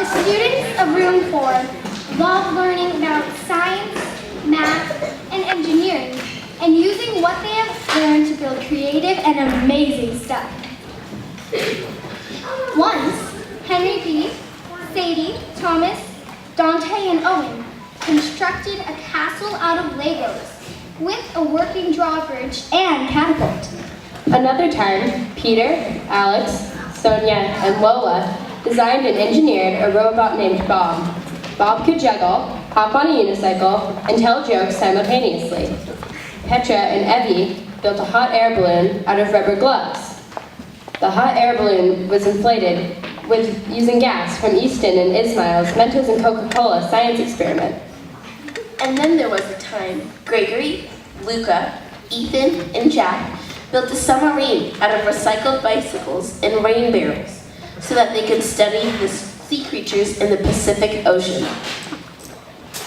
The students of Room 4 love learning about science, math, and engineering, and using what they have learned to build creative and amazing stuff. Once, Henry P., Sadie, Thomas, Dante, and Owen constructed a castle out of Legos with a working drawbridge and catapult. Another time, Peter, Alex, Sonia, and Lola designed and engineered a robot named Bob. Bob could juggle, hop on a unicycle, and tell jokes simultaneously. Petra and Evie built a hot air balloon out of rubber gloves. The hot air balloon was inflated with using gas from Easton and Ismail's Mentos and Coca-Cola science experiment. And then there was a time Gregory, Luca, Ethan, and Jack built a submarine out of recycled bicycles and rain barrels so that they could study the sea creatures in the Pacific Ocean.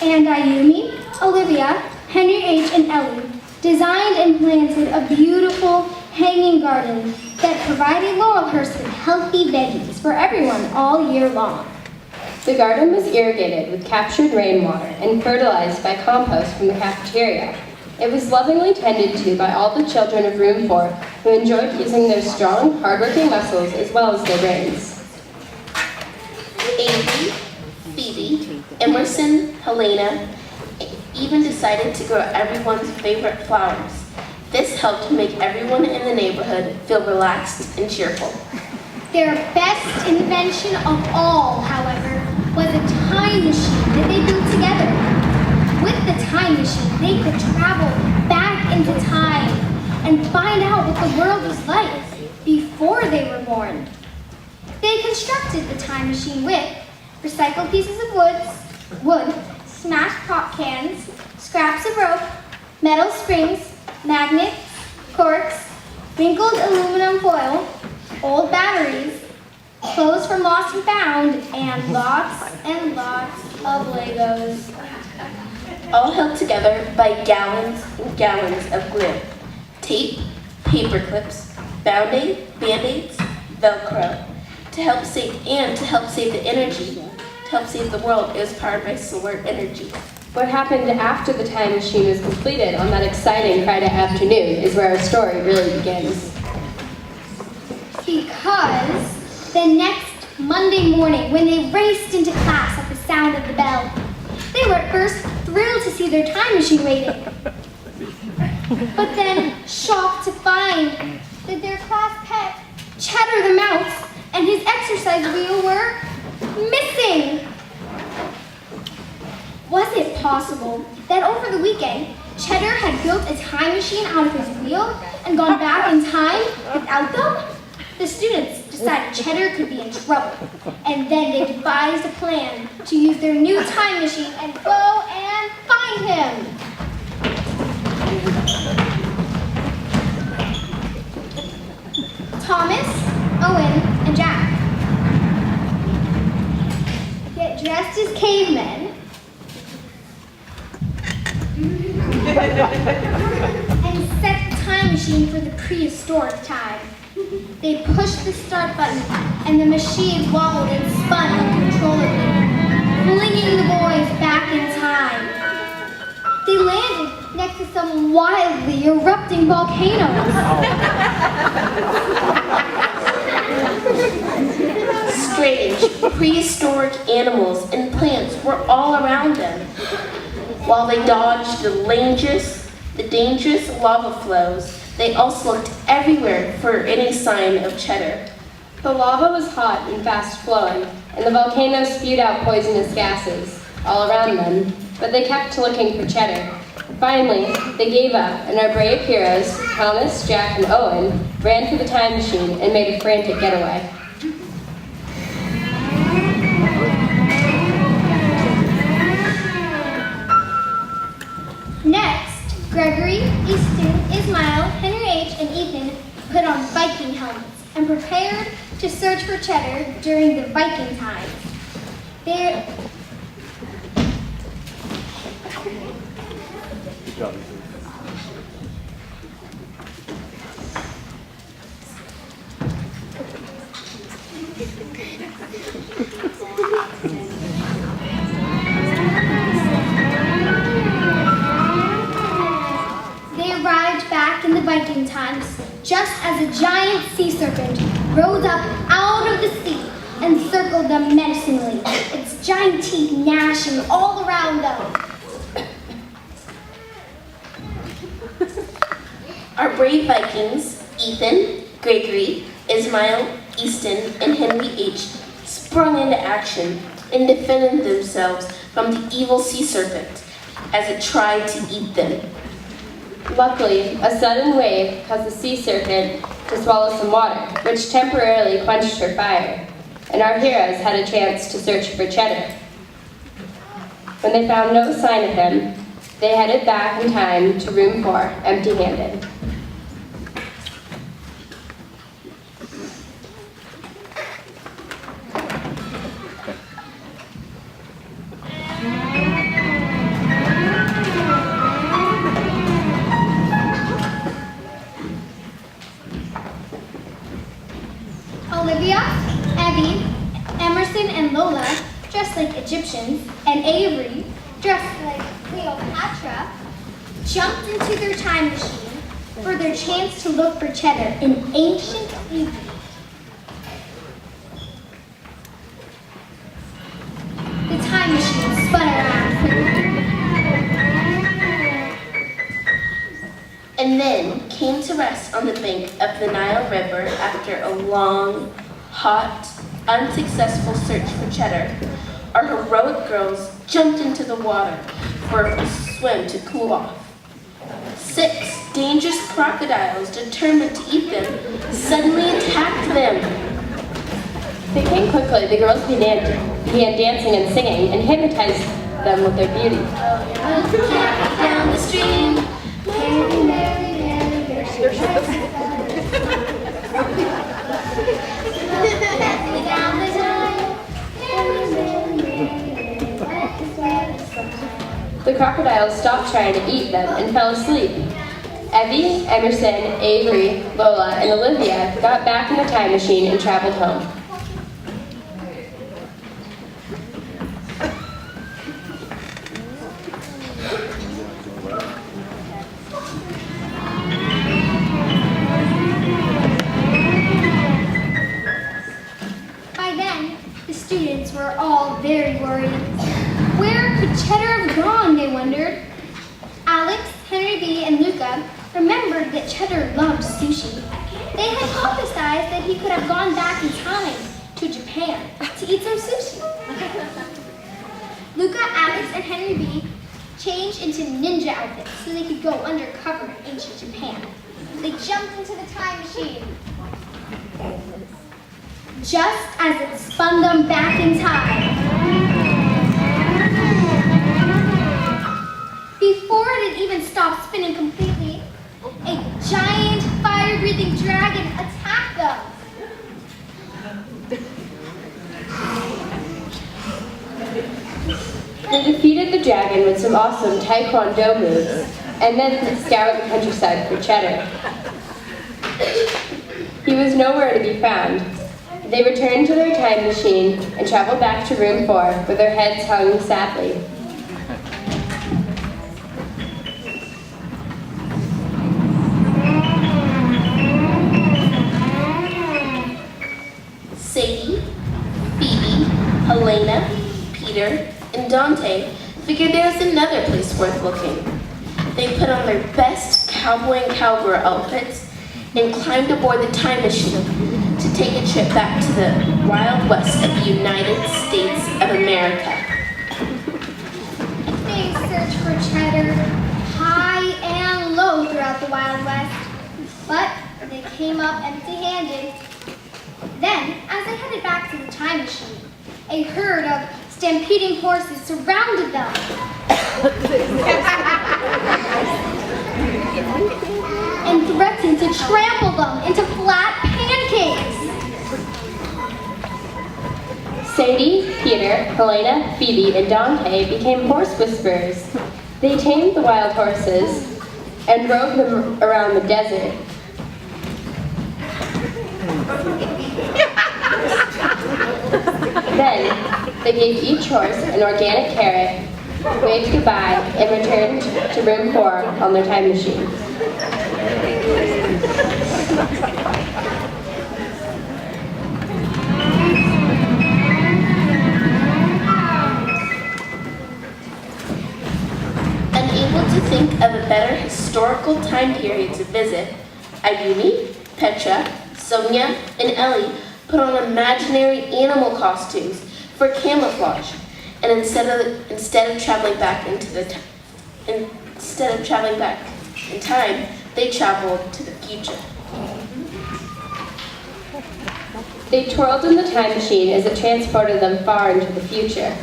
And Ayumi, Olivia, Henry H., and Ellie designed and planted a beautiful hanging garden that provided Laurelhurst with healthy veggies for everyone all year long. The garden was irrigated with captured rainwater and fertilized by compost from the cafeteria. It was lovingly tended to by all the children of Room 4 who enjoyed using their strong, hardworking muscles as well as their brains. Avery, Phoebe, Emerson, Helena even decided to grow everyone's favorite flowers. This helped make everyone in the neighborhood feel relaxed and cheerful. Their best invention of all, however, was a time machine that they built together. With the time machine, they could travel back into time and find out what the world was like before they were born. They constructed the time machine with recycled pieces of wood, smashed pop cans, scraps of rope, metal springs, magnets, corks, wrinkled aluminum foil, old batteries, clothes from Lost and Found, and lots of Legos. All held together by gallons and gallons of glue, tape, paper clips, Band-Aids, Velcro, to help save the energy, to help save the world. It was powered by solar energy. What happened after the time machine was completed on that exciting Friday afternoon is where our story really begins. Because the next Monday morning, when they raced into class at the sound of the bell, they were at first thrilled to see their time machine waiting. But then shocked to find that their class pet, Cheddar the Mouse, and his exercise wheel were missing. Was it possible that over the weekend, Cheddar had built a time machine out of his wheel and gone back in time without them? The students decided Cheddar could be in trouble, and then they devised a plan to use their new time machine and go and find him. Thomas, Owen, and Jack get dressed as cavemen and set the time machine for the prehistoric time. They pushed the start button, and the machine wobbled and spun uncontrollably, flinging the boys back in time. They landed next to some wildly erupting volcanoes. Strange, prehistoric animals and plants were all around them. While they dodged the dangerous lava flows, they also looked everywhere for any sign of Cheddar. The lava was hot and fast flowing, and the volcanoes spewed out poisonous gases all around them, but they kept looking for Cheddar. Finally, they gave up, and our brave heroes, Thomas, Jack, and Owen, ran for the time machine and made a frantic getaway. Next, Gregory, Easton, Ismail, Henry H., and Ethan put on Viking helmets and prepared to search for Cheddar during the Viking times. as a giant sea serpent rose up out of the sea and circled them menacingly, its giant teeth gnashing all around them. Our brave Vikings, Ethan, Gregory, Ismail, Easton, and Henry H., sprung into action and defended themselves from the evil sea serpent as it tried to eat them. Luckily, a sudden wave caused the sea serpent to swallow some water, which temporarily quenched her fire, and our heroes had a chance to search for Cheddar. When they found no sign of him, they headed back in time to room 4, empty-handed. Olivia, Evie, Emerson, and Lola, dressed like Egyptians, and Avery, dressed like Cleopatra, jumped into their time machine for their chance to look for Cheddar in ancient Egypt. The time machine spun around quickly. And then came to rest on the bank of the Nile River after a long, hot, unsuccessful search for Cheddar. Our heroic girls jumped into the water for a swim to cool off. 6 dangerous crocodiles determined to eat them suddenly attacked them. Thinking quickly, the girls began dancing and singing and hypnotized them with their beauty. Down the stream, Mary, Mary, Mary, Mary. Down the Nile, Mary, Mary, Mary, Mary. The crocodiles stopped trying to eat them and fell asleep. Evie, Emerson, Avery, Lola, and Olivia got back in the time machine and traveled home. By then, the students were all very worried. Where could Cheddar have gone, they wondered. Alex, Henry B., and Luca remembered that Cheddar loved sushi. They hypothesized that he could have gone back in time to Japan to eat some sushi. Luca, Alex, and Henry B. changed into ninja outfits so they could go undercover in ancient Japan. They jumped into the time machine. Just as it spun them back in time. Before it had even stopped spinning completely, a giant fire-breathing dragon attacked them. They defeated the dragon with some awesome taekwondo moves, and then scoured the countryside for Cheddar. He was nowhere to be found. They returned to their time machine and traveled back to room 4, with their heads hung sadly. Sadie, Phoebe, Helena, Peter, and Dante figured there was another place worth looking. They put on their best cowboy and cowgirl outfits and climbed aboard the time machine to take a trip back to the Wild West of the United States of America. They searched for Cheddar high and low throughout the Wild West, but they came up empty-handed. Then, as they headed back to the time machine, a herd of stampeding horses surrounded them. And threatened to trample them into flat pancakes. Sadie, Peter, Helena, Phoebe, and Dante became horse whisperers. They tamed the wild horses and rode them around the desert. Then, they gave each horse an organic carrot, waved goodbye, and returned to room 4 on their time machine. Unable to think of a better historical time period to visit, Ayumi, Petra, Sonia, and Ellie put on imaginary animal costumes for camouflage, and instead of traveling back in time, they traveled to the future. They twirled in the time machine as it transported them far into the future.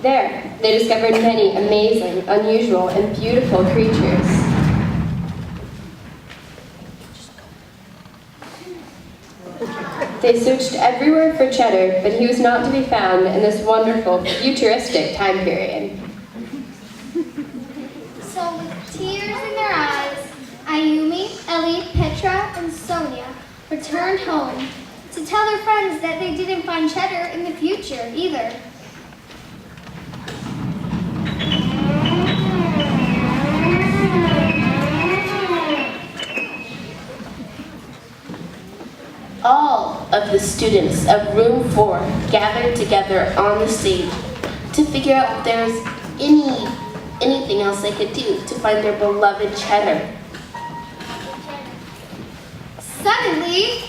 There, they discovered many amazing, unusual, and beautiful creatures. They searched everywhere for Cheddar, but he was not to be found in this wonderful, futuristic time period. So with tears in their eyes, Ayumi, Ellie, Petra, and Sonia returned home to tell their friends that they didn't find Cheddar in the future either. All of the students of room 4 gathered together on the stage to figure out if there was anything else they could do to find their beloved Cheddar. Suddenly,